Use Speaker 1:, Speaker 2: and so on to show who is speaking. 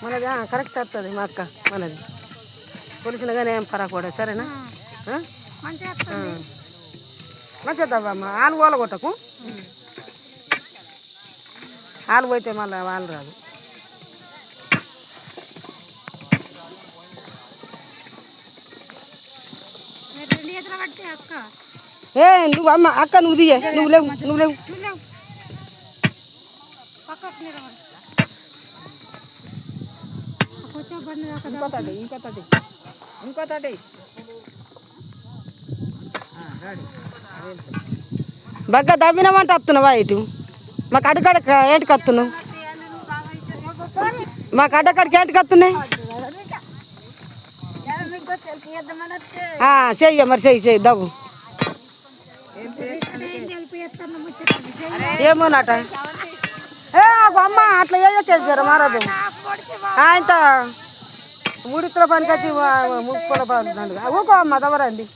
Speaker 1: మనది కరెక్ట్ వస్తుంది మా అక్క మనది కొలిసిన కానీ ఏం పడకూడదు సరేనా మంచిగా తవ్వమ్మ ఆలు గోల కొట్టకు ఆలు పోయితే మళ్ళీ వాళ్ళు రాదు ఏ నువ్వు అమ్మ అక్క నువ్వు దిగే నువ్వు లేవు ఇంకోటి బగ్గ దమ్మినమంటే వస్తున్నావా ఇటు మాకు అడ్డకాడికి ఏంటికి వస్తున్నావు మాకు అడ్డకాడికి ఏంటికి వస్తున్నాయి చెయ్య మరి చెయ్యి దవ్వు ఏమోనట అమ్మ అట్లా చేసారు మారదు ఇంత మూడిత్తుల పనికి వచ్చి ముక్కుల పని ఊకో అమ్మ దవరండి